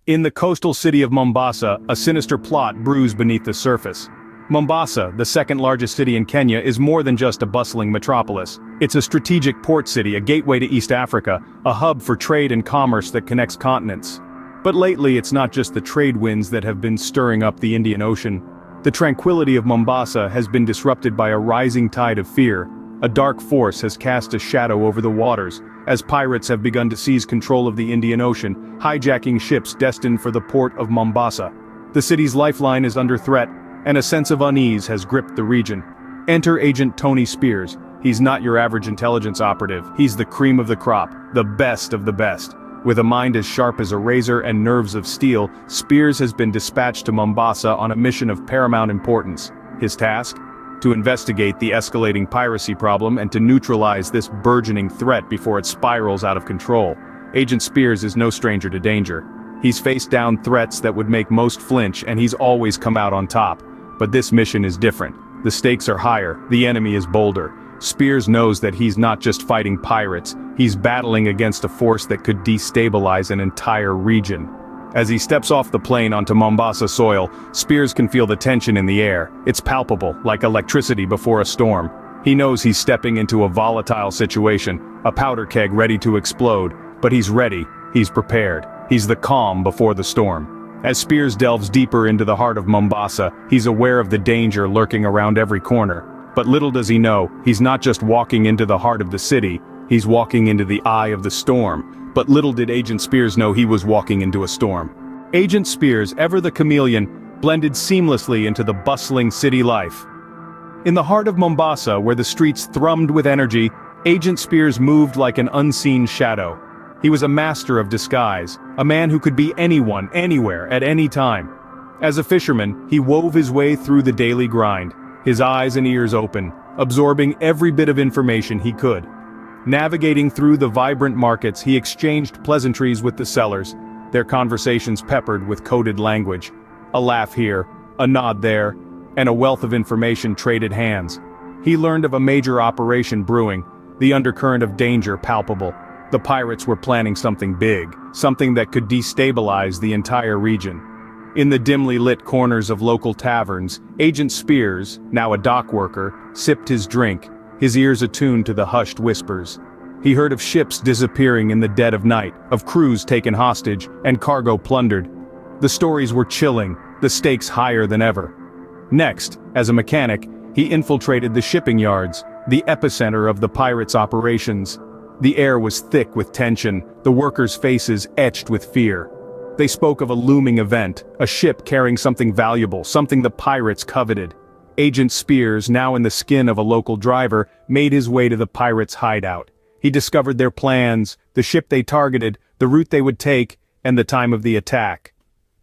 In the coastal city of Mombasa, a sinister plot brews beneath the surface. Mombasa, the second largest city in Kenya, is more than just a bustling metropolis. It's a strategic port city, a gateway to East Africa, a hub for trade and commerce that connects continents. But lately it's not just the trade winds that have been stirring up the Indian Ocean. The tranquility of Mombasa has been disrupted by a rising tide of fear. A dark force has cast a shadow over the waters, as pirates have begun to seize control of the Indian Ocean, hijacking ships destined for the port of Mombasa. The city's lifeline is under threat, and a sense of unease has gripped the region. Enter Agent Tony Spears. He's not your average intelligence operative, he's the cream of the crop, the best of the best. With a mind as sharp as a razor and nerves of steel, Spears has been dispatched to Mombasa on a mission of paramount importance. His task? To investigate the escalating piracy problem and to neutralize this burgeoning threat before it spirals out of control. Agent Spears is no stranger to danger. He's faced down threats that would make most flinch, and he's always come out on top. But this mission is different. The stakes are higher, the enemy is bolder. Spears knows that he's not just fighting pirates, he's battling against a force that could destabilize an entire region. As he steps off the plane onto Mombasa soil, Spears can feel the tension in the air. It's palpable, like electricity before a storm. He knows he's stepping into a volatile situation, a powder keg ready to explode, but he's ready, he's prepared. He's the calm before the storm. As Spears delves deeper into the heart of Mombasa, he's aware of the danger lurking around every corner. But little does he know, he's not just walking into the heart of the city, he's walking into the eye of the storm. But little did Agent Spears know he was walking into a storm. Agent Spears, ever the chameleon, blended seamlessly into the bustling city life. In the heart of Mombasa, where the streets thrummed with energy, Agent Spears moved like an unseen shadow. He was a master of disguise, a man who could be anyone, anywhere, at any time. As a fisherman, he wove his way through the daily grind, his eyes and ears open, absorbing every bit of information he could. Navigating through the vibrant markets, he exchanged pleasantries with the sellers, their conversations peppered with coded language. A laugh here, a nod there, and a wealth of information traded hands. He learned of a major operation brewing, the undercurrent of danger palpable. The pirates were planning something big, something that could destabilize the entire region. In the dimly lit corners of local taverns, Agent Spears, now a dock worker, sipped his drink, his ears attuned to the hushed whispers. He heard of ships disappearing in the dead of night, of crews taken hostage, and cargo plundered. The stories were chilling, the stakes higher than ever. Next, as a mechanic, he infiltrated the shipping yards, the epicenter of the pirates' operations. The air was thick with tension, the workers' faces etched with fear. They spoke of a looming event, a ship carrying something valuable, something the pirates coveted. Agent Spears, now in the skin of a local driver, made his way to the pirates' hideout. He discovered their plans, the ship they targeted, the route they would take, and the time of the attack.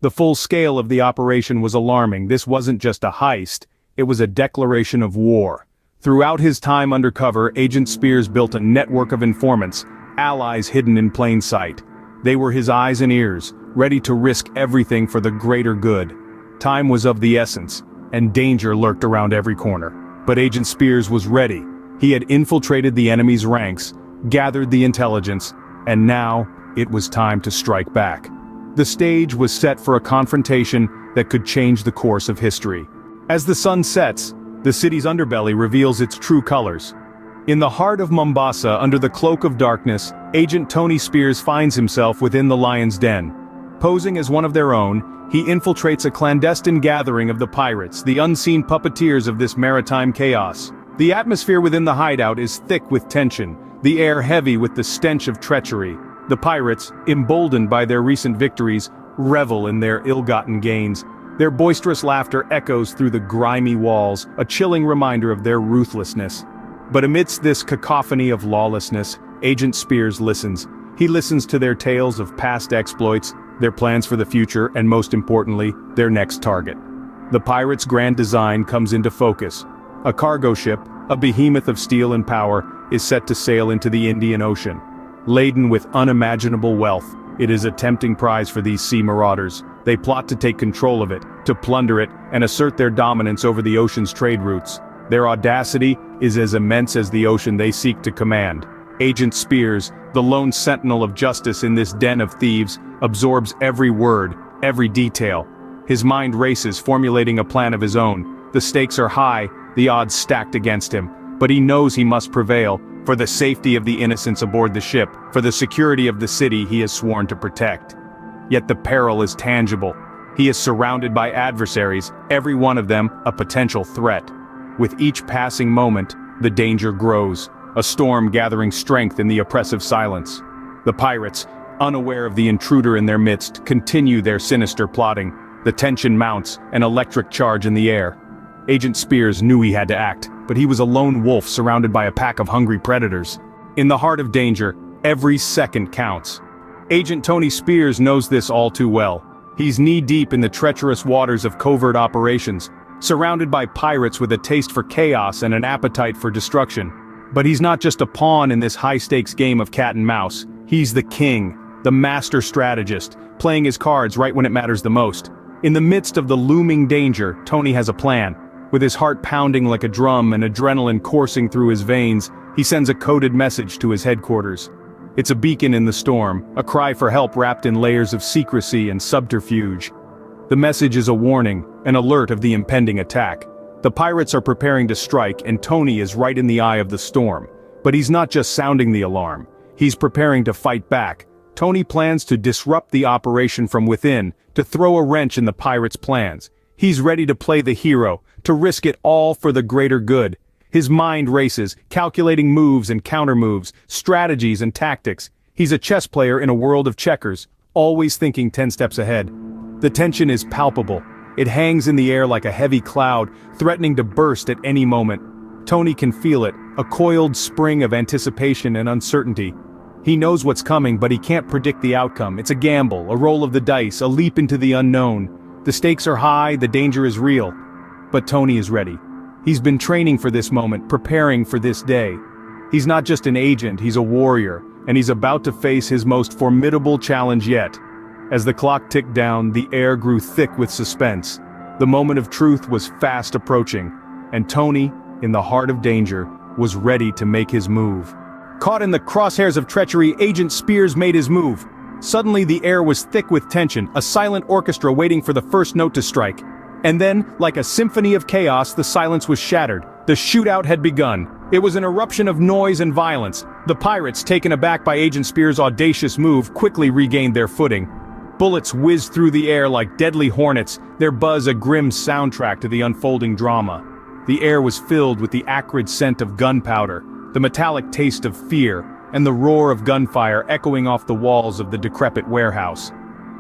The full scale of the operation was alarming. This wasn't just a heist, it was a declaration of war. Throughout his time undercover, Agent Spears built a network of informants, allies hidden in plain sight. They were his eyes and ears, ready to risk everything for the greater good. Time was of the essence, and danger lurked around every corner. But Agent Spears was ready. He had infiltrated the enemy's ranks, gathered the intelligence, and now it was time to strike back. The stage was set for a confrontation that could change the course of history. As the sun sets, the city's underbelly reveals its true colors. In the heart of Mombasa, under the cloak of darkness, Agent Tony Spears finds himself within the lion's den. Posing as one of their own, he infiltrates a clandestine gathering of the pirates, the unseen puppeteers of this maritime chaos. The atmosphere within the hideout is thick with tension, the air heavy with the stench of treachery. The pirates, emboldened by their recent victories, revel in their ill-gotten gains. Their boisterous laughter echoes through the grimy walls, a chilling reminder of their ruthlessness. But amidst this cacophony of lawlessness, Agent Spears listens. He listens to their tales of past exploits, their plans for the future, and most importantly, their next target. The pirates' grand design comes into focus. A cargo ship, a behemoth of steel and power, is set to sail into the Indian Ocean. Laden with unimaginable wealth, it is a tempting prize for these sea marauders. They plot to take control of it, to plunder it, and assert their dominance over the ocean's trade routes. Their audacity is as immense as the ocean they seek to command. Agent Spears, The lone sentinel of justice in this den of thieves absorbs every word, every detail. His mind races, formulating a plan of his own. The stakes are high, the odds stacked against him, but he knows he must prevail, for the safety of the innocents aboard the ship, for the security of the city he has sworn to protect. Yet the peril is tangible. He is surrounded by adversaries, every one of them a potential threat. With each passing moment, the danger grows, a storm gathering strength in the oppressive silence. The pirates, unaware of the intruder in their midst, continue their sinister plotting. The tension mounts, an electric charge in the air. Agent Spears knew he had to act, but he was a lone wolf surrounded by a pack of hungry predators. In the heart of danger, every second counts. Agent Tony Spears knows this all too well. He's knee-deep in the treacherous waters of covert operations, surrounded by pirates with a taste for chaos and an appetite for destruction. But he's not just a pawn in this high-stakes game of cat and mouse. He's the king, the master strategist, playing his cards right when it matters the most. In the midst of the looming danger, Tony has a plan. With his heart pounding like a drum and adrenaline coursing through his veins, he sends a coded message to his headquarters. It's a beacon in the storm, a cry for help wrapped in layers of secrecy and subterfuge. The message is a warning, an alert of the impending attack. The pirates are preparing to strike, and Tony is right in the eye of the storm. But he's not just sounding the alarm. He's preparing to fight back. Tony plans to disrupt the operation from within, to throw a wrench in the pirates' plans. He's ready to play the hero, to risk it all for the greater good. His mind races, calculating moves and countermoves, strategies and tactics. He's a chess player in a world of checkers, always thinking 10 steps ahead. The tension is palpable. It hangs in the air like a heavy cloud, threatening to burst at any moment. Tony can feel it, a coiled spring of anticipation and uncertainty. He knows what's coming, but he can't predict the outcome. It's a gamble, a roll of the dice, a leap into the unknown. The stakes are high, the danger is real. But Tony is ready. He's been training for this moment, preparing for this day. He's not just an agent, he's a warrior, and he's about to face his most formidable challenge yet. As the clock ticked down, the air grew thick with suspense. The moment of truth was fast approaching, and Tony, in the heart of danger, was ready to make his move. Caught in the crosshairs of treachery, Agent Spears made his move. Suddenly the air was thick with tension, a silent orchestra waiting for the first note to strike. And then, like a symphony of chaos, the silence was shattered. The shootout had begun. It was an eruption of noise and violence. The pirates, taken aback by Agent Spears' audacious move, quickly regained their footing. Bullets whizzed through the air like deadly hornets, their buzz a grim soundtrack to the unfolding drama. The air was filled with the acrid scent of gunpowder, the metallic taste of fear, and the roar of gunfire echoing off the walls of the decrepit warehouse.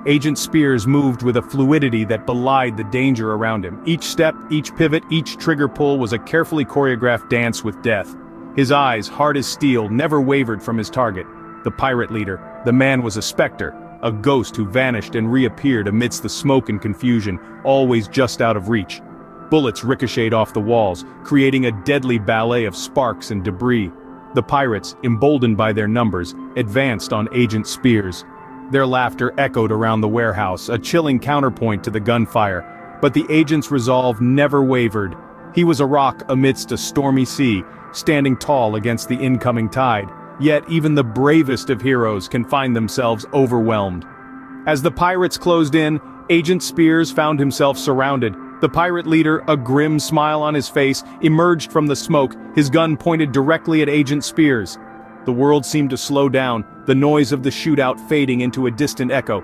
Agent Spears moved with a fluidity that belied the danger around him. Each step, each pivot, each trigger pull was a carefully choreographed dance with death. His eyes, hard as steel, never wavered from his target. The pirate leader. The man was a specter, a ghost who vanished and reappeared amidst the smoke and confusion, always just out of reach. Bullets ricocheted off the walls, creating a deadly ballet of sparks and debris. The pirates, emboldened by their numbers, advanced on Agent Spears. Their laughter echoed around the warehouse, a chilling counterpoint to the gunfire. But the agent's resolve never wavered. He was a rock amidst a stormy sea, standing tall against the incoming tide. Yet even the bravest of heroes can find themselves overwhelmed. As the pirates closed in, Agent Spears found himself surrounded. The pirate leader, a grim smile on his face, emerged from the smoke, his gun pointed directly at Agent Spears. The world seemed to slow down, the noise of the shootout fading into a distant echo.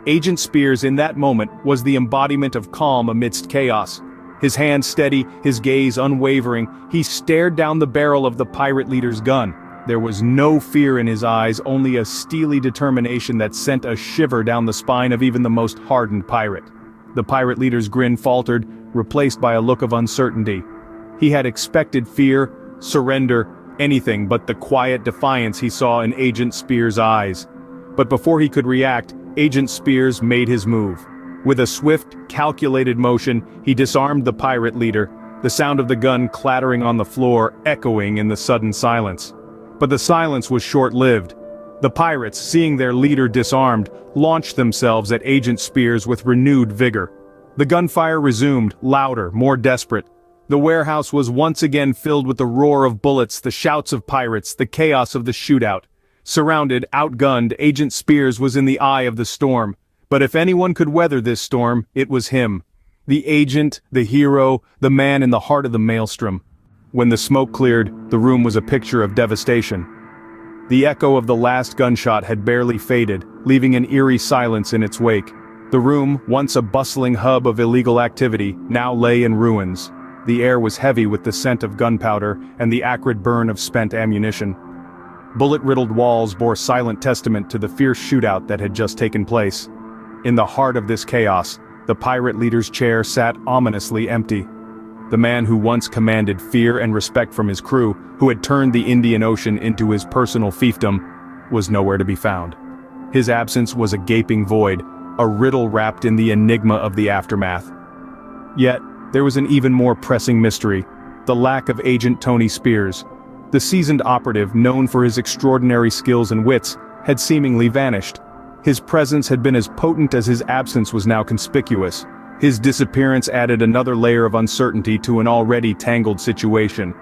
Agent Spears in that moment was the embodiment of calm amidst chaos. His hand steady, his gaze unwavering, he stared down the barrel of the pirate leader's gun. There was no fear in his eyes, only a steely determination that sent a shiver down the spine of even the most hardened pirate. The pirate leader's grin faltered, replaced by a look of uncertainty. He had expected fear, surrender, anything but the quiet defiance he saw in Agent Spears' eyes. But before he could react, Agent Spears made his move. With a swift, calculated motion, he disarmed the pirate leader, the sound of the gun clattering on the floor echoing in the sudden silence. But the silence was short-lived. The pirates, seeing their leader disarmed, launched themselves at Agent Spears with renewed vigor. The gunfire resumed, louder, more desperate. The warehouse was once again filled with the roar of bullets, the shouts of pirates, the chaos of the shootout. Surrounded, outgunned, Agent Spears was in the eye of the storm. But if anyone could weather this storm, it was him. The agent, the hero, the man in the heart of the maelstrom. When the smoke cleared, the room was a picture of devastation. The echo of the last gunshot had barely faded, leaving an eerie silence in its wake. The room, once a bustling hub of illegal activity, now lay in ruins. The air was heavy with the scent of gunpowder and the acrid burn of spent ammunition. Bullet-riddled walls bore silent testament to the fierce shootout that had just taken place. In the heart of this chaos, the pirate leader's chair sat ominously empty. The man who once commanded fear and respect from his crew, who had turned the Indian Ocean into his personal fiefdom, was nowhere to be found. His absence was a gaping void, a riddle wrapped in the enigma of the aftermath. Yet, there was an even more pressing mystery: the lack of Agent Tony Spears. The seasoned operative, known for his extraordinary skills and wits, had seemingly vanished. His presence had been as potent as his absence was now conspicuous. His disappearance added another layer of uncertainty to an already tangled situation.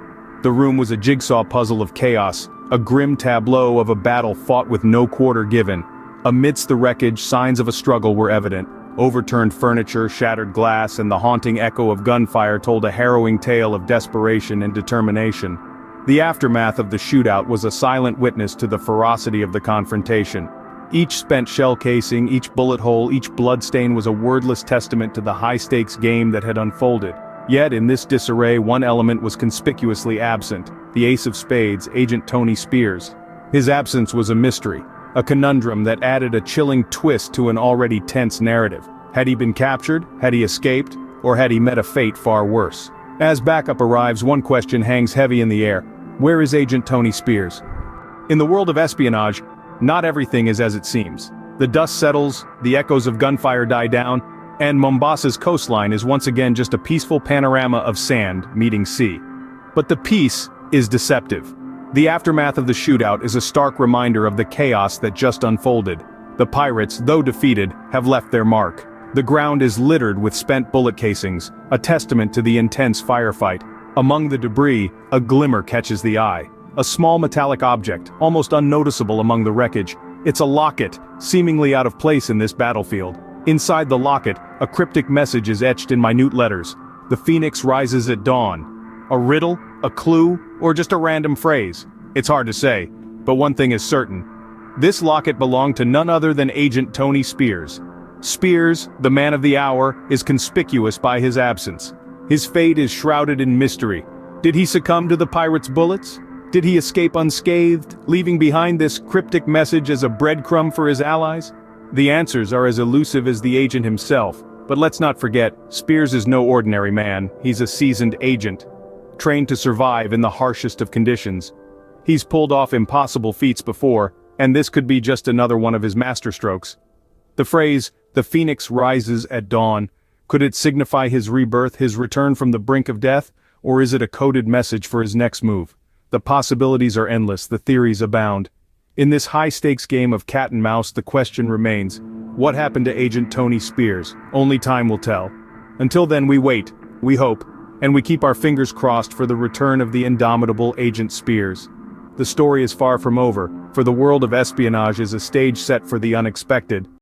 The room was a jigsaw puzzle of chaos, a grim tableau of a battle fought with no quarter given. Amidst the wreckage, signs of a struggle were evident. Overturned furniture, shattered glass, and the haunting echo of gunfire told a harrowing tale of desperation and determination. The aftermath of the shootout was a silent witness to the ferocity of the confrontation. Each spent shell casing, each bullet hole, each bloodstain was a wordless testament to the high-stakes game that had unfolded. Yet in this disarray, one element was conspicuously absent: the ace of spades, Agent Tony Spears. His absence was a mystery, a conundrum that added a chilling twist to an already tense narrative. Had he been captured? Had he escaped? Or had he met a fate far worse? As backup arrives, one question hangs heavy in the air: where is Agent Tony Spears? In the world of espionage, not everything is as it seems. The dust settles, the echoes of gunfire die down, and Mombasa's coastline is once again just a peaceful panorama of sand meeting sea. But the peace is deceptive. The aftermath of the shootout is a stark reminder of the chaos that just unfolded. The pirates, though defeated, have left their mark. The ground is littered with spent bullet casings, a testament to the intense firefight. Among the debris, a glimmer catches the eye. A small metallic object, almost unnoticeable among the wreckage. It's a locket, seemingly out of place in this battlefield. Inside the locket, a cryptic message is etched in minute letters. The phoenix rises at dawn. A riddle, a clue, or just a random phrase? It's hard to say, but one thing is certain. This locket belonged to none other than Agent Tony Spears. Spears, the man of the hour, is conspicuous by his absence. His fate is shrouded in mystery. Did he succumb to the pirates' bullets? Did he escape unscathed, leaving behind this cryptic message as a breadcrumb for his allies? The answers are as elusive as the agent himself, but let's not forget, Spears is no ordinary man. He's a seasoned agent, trained to survive in the harshest of conditions. He's pulled off impossible feats before, and this could be just another one of his masterstrokes. The phrase, "the phoenix rises at dawn," could it signify his rebirth, his return from the brink of death, or is it a coded message for his next move? The possibilities are endless, the theories abound. In this high-stakes game of cat and mouse, the question remains: what happened to Agent Tony Spears? Only time will tell. Until then, we wait, we hope, and we keep our fingers crossed for the return of the indomitable Agent Spears. The story is far from over, for the world of espionage is a stage set for the unexpected.